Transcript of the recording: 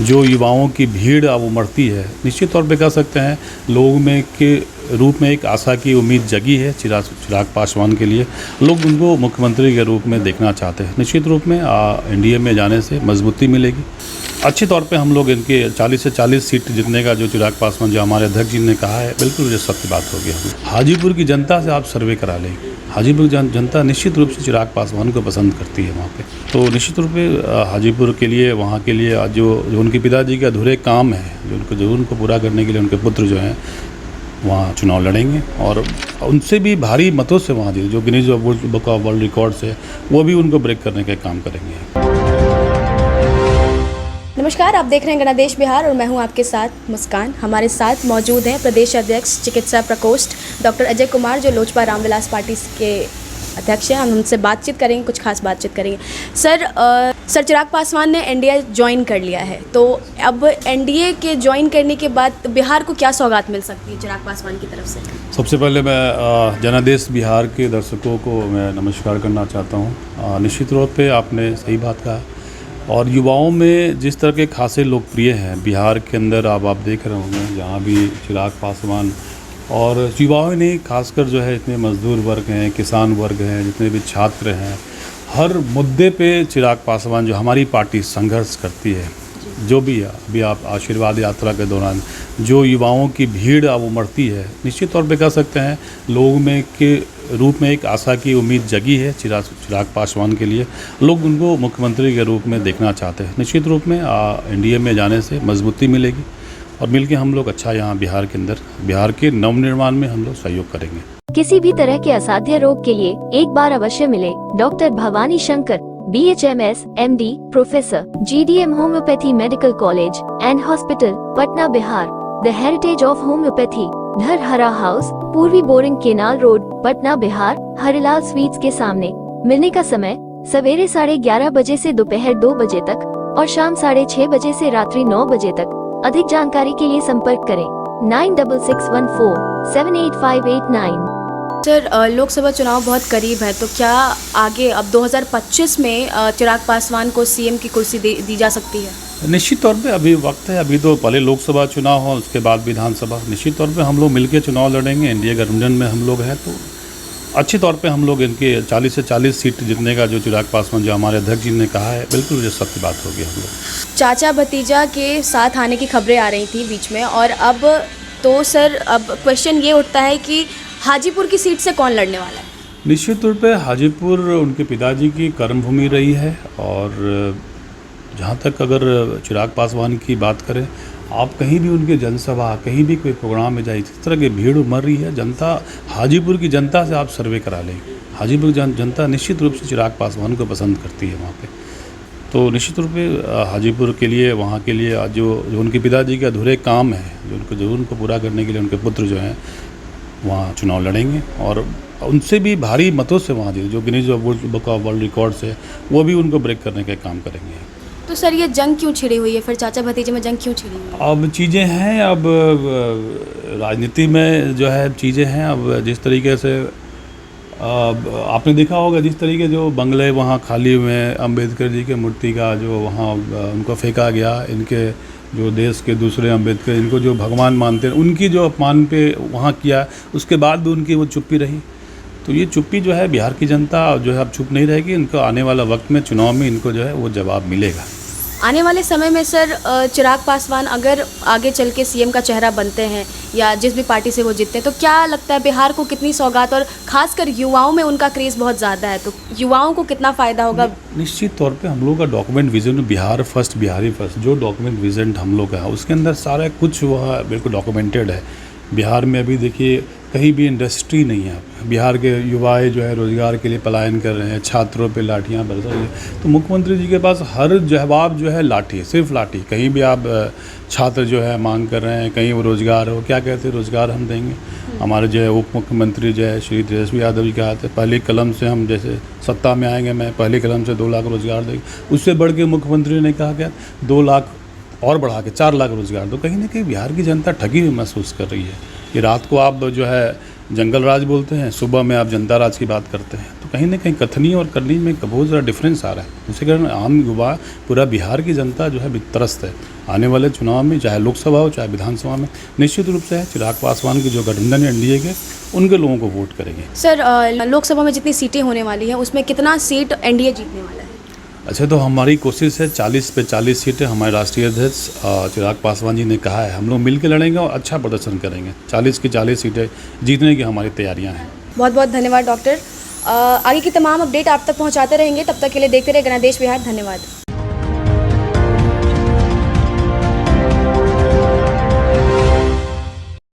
जो युवाओं की भीड़ अब उमड़ती है, निश्चित तौर पे कह सकते हैं लोगों में के रूप में एक आशा की उम्मीद जगी है चिराग पासवान के लिए। लोग उनको मुख्यमंत्री के रूप में देखना चाहते हैं। निश्चित रूप में एनडीए में जाने से मजबूती मिलेगी। अच्छे तौर पे हम लोग इनके 40 से 40 सीट जीतने का जो चिराग पासवान जो हमारे अध्यक्ष जी ने कहा है, बिल्कुल ये सत्य बात होगी। हाजीपुर की जनता से आप सर्वे करा लें, हाजीपुर जनता निश्चित रूप से चिराग पासवान को पसंद करती है वहाँ पे। तो निश्चित रूप से हाजीपुर के लिए, वहाँ के लिए जो उनके पिताजी के अधूरे काम है, जो उनको पूरा करने के लिए उनके पुत्र जो हैं वहाँ चुनाव लड़ेंगे और उनसे भी भारी मतों से वहाँ जीते। जो Guinness book of world records है वो भी उनको ब्रेक करने का काम करेंगे। नमस्कार, आप देख रहे हैं गणदेश बिहार और मैं हूं आपके साथ मुस्कान। हमारे साथ मौजूद हैं प्रदेश अध्यक्ष चिकित्सा प्रकोष्ठ डॉक्टर अजय कुमार, जो लोजपा रामविलास पार्टी के अध्यक्ष हैं। हम उनसे बातचीत करेंगे, कुछ खास बातचीत करेंगे। सर चिराग पासवान ने एनडीए ज्वाइन कर लिया है, तो अब एनडीए के ज्वाइन करने के बाद बिहार को क्या सौगात मिल सकती है चिराग पासवान की तरफ से? सबसे पहले मैं जनादेश बिहार के दर्शकों को मैं नमस्कार करना चाहता हूँ। निश्चित तौर पे आपने सही बात कहा और युवाओं में जिस तरह के खासे लोकप्रिय हैं बिहार के अंदर, अब आप देख रहे होंगे जहाँ भी चिराग पासवान और युवाओं ने खासकर जो है इतने मजदूर वर्ग हैं, किसान वर्ग हैं, जितने भी छात्र हैं, हर मुद्दे पे चिराग पासवान जो हमारी पार्टी संघर्ष करती है। जो भी है, अभी आप आशीर्वाद यात्रा के दौरान जो युवाओं की भीड़ अब उमड़ती है, निश्चित तौर पे कह सकते हैं लोगों में के रूप में एक आशा की उम्मीद जगी है चिराग पासवान के लिए। लोग उनको मुख्यमंत्री के रूप में देखना चाहते हैं। निश्चित रूप में एनडीए में जाने से मजबूती मिलेगी और मिलके हम लोग अच्छा यहाँ बिहार के अंदर, बिहार के नवनिर्माण में हम लोग सहयोग करेंगे। किसी भी तरह के असाध्य रोग के लिए एक बार अवश्य मिले doctor Bhawani Shankar, BHMS, MD, professor, GDM homeopathy medical college and hospital, Patna Bihar. The heritage of homeopathy, Dharhara house, पूर्वी boring canal road, Patna Bihar, Harilal sweets के सामने। मिलने का समय सवेरे 11:30 बजे से दोपहर 2 बजे तक और शाम 6:30 बजे से रात्रि 9 बजे तक। अधिक जानकारी के लिए संपर्क करें 9661478589। सर, लोकसभा चुनाव बहुत करीब है, तो क्या आगे अब 2025 में चिराग पासवान को सीएम की कुर्सी दी जा सकती है? निश्चित तौर पे अभी वक्त है। अभी तो पहले लोकसभा चुनाव हो, उसके बाद विधानसभा। निश्चित तौर पे हम लोग मिलकर चुनाव लड़ेंगे। एनडीए गठबंधन में हम लोग हैं, तो अच्छे तौर पे हम लोग इनके 40 से 40 सीट जीतने का जो चिराग पासवान जो हमारे अध्यक्ष जी ने कहा है, बिल्कुल ये सत्य बात होगी। हम लोग चाचा भतीजा के साथ आने की खबरें आ रही थी बीच में, और अब तो सर अब क्वेश्चन ये उठता है कि हाजीपुर की सीट से कौन लड़ने वाला है? निश्चित तौर पे हाजीपुर उनके पिताजी की कर्मभूमि रही है और जहाँ तक अगर चिराग पासवान की बात करें, आप कहीं भी उनके जनसभा, कहीं भी कोई प्रोग्राम में जाइए, इस तरह की भीड़ उमड़ रही है। जनता, हाजीपुर की जनता से आप सर्वे करा लें, हाजीपुर जनता निश्चित रूप से चिराग पासवान को पसंद करती है वहाँ पे। तो निश्चित रूप से हाजीपुर के लिए, वहाँ के लिए जो उनके पिताजी के अधूरे काम है, जो उनको पूरा करने के लिए उनके पुत्र जो हैं वहाँ चुनाव लड़ेंगे और उनसे भी भारी मतों से वहाँ जीते। जो Guinness book of world records है वो भी उनको ब्रेक करने का काम करेंगे। तो सर ये जंग क्यों छिड़ी हुई है? फिर चाचा भतीजे में जंग क्यों छिड़ी हुई है? अब चीज़ें हैं, अब राजनीति में जो है चीज़ें हैं। अब जिस तरीके से आपने देखा होगा, जिस तरीके जो बंगले वहाँ खाली हुए हैं, अम्बेडकर जी के मूर्ति का जो वहाँ उनको फेंका गया, इनके जो देश के दूसरे अम्बेडकर, इनको जो भगवान मानते हैं, उनकी जो अपमान पे वहाँ किया, उसके बाद भी उनकी वो चुप्पी रही। तो ये चुप्पी जो है बिहार की जनता जो है अब चुप नहीं रहेगी। इनको आने वाला वक्त में चुनाव में इनको जो है वो जवाब मिलेगा। आने वाले समय में सर चिराग पासवान अगर आगे चल के सीएम का चेहरा बनते हैं या जिस भी पार्टी से वो जीतते हैं, तो क्या लगता है बिहार को कितनी सौगात, और खासकर युवाओं में उनका क्रेज़ बहुत ज़्यादा है, तो युवाओं को कितना फ़ायदा होगा? निश्चित तौर पे हम लोग का document vision, Bihar first, Bihari first, जो डॉक्यूमेंट विजन हम लोग का है उसके अंदर सारा कुछ वह बिल्कुल डॉक्यूमेंटेड है। बिहार में अभी देखिए कहीं भी इंडस्ट्री नहीं है। बिहार के युवाएं जो है रोज़गार के लिए पलायन कर रहे हैं, छात्रों पे लाठियां बरस रही है। तो मुख्यमंत्री जी के पास हर जवाब जो है लाठी, सिर्फ लाठी। कहीं भी आप छात्र जो है मांग कर रहे हैं, कहीं वो रोज़गार हो, क्या कहते हैं रोज़गार हम देंगे। हमारे जो है उप मुख्यमंत्री जो है श्री तेजस्वी यादव जी कहा थे, पहली कलम से हम जैसे सत्ता में आएंगे, मैं पहली कलम से 2 लाख रोज़गार देंगे। उससे बढ़ के मुख्यमंत्री ने कहा क्या 2 लाख और बढ़ा के 4 लाख रोज़गार दो। कहीं ना कहीं बिहार की जनता ठगी हुई महसूस कर रही है। ये रात को आप जो है जंगल राज बोलते हैं, सुबह में आप जनता राज की बात करते हैं। तो कहीं ना कहीं कथनी और करनी में बहुत ज़्यादा डिफरेंस आ रहा है। उसके कारण आम युवा, पूरा बिहार की जनता जो है त्रस्त है। आने वाले चुनाव में, चाहे लोकसभा हो चाहे विधानसभा में, निश्चित रूप से चिराग पासवान की जो गठबंधन है एनडीए के, उनके लोगों को वोट करेंगे। सर, लोकसभा में जितनी सीटें होने वाली हैं उसमें कितना सीट एनडीए जीतने वाला है? अच्छा, तो हमारी कोशिश है 40 पे 40 सीटें। हमारे राष्ट्रीय अध्यक्ष चिराग पासवान जी ने कहा है हम लोग मिल के लड़ेंगे और अच्छा प्रदर्शन करेंगे। 40 की 40 सीटें जीतने की हमारी तैयारियां हैं। बहुत बहुत धन्यवाद डॉक्टर। आगे की तमाम अपडेट आप तक पहुंचाते रहेंगे, तब तक के लिए देखते रहे गणदेश बिहार। धन्यवाद।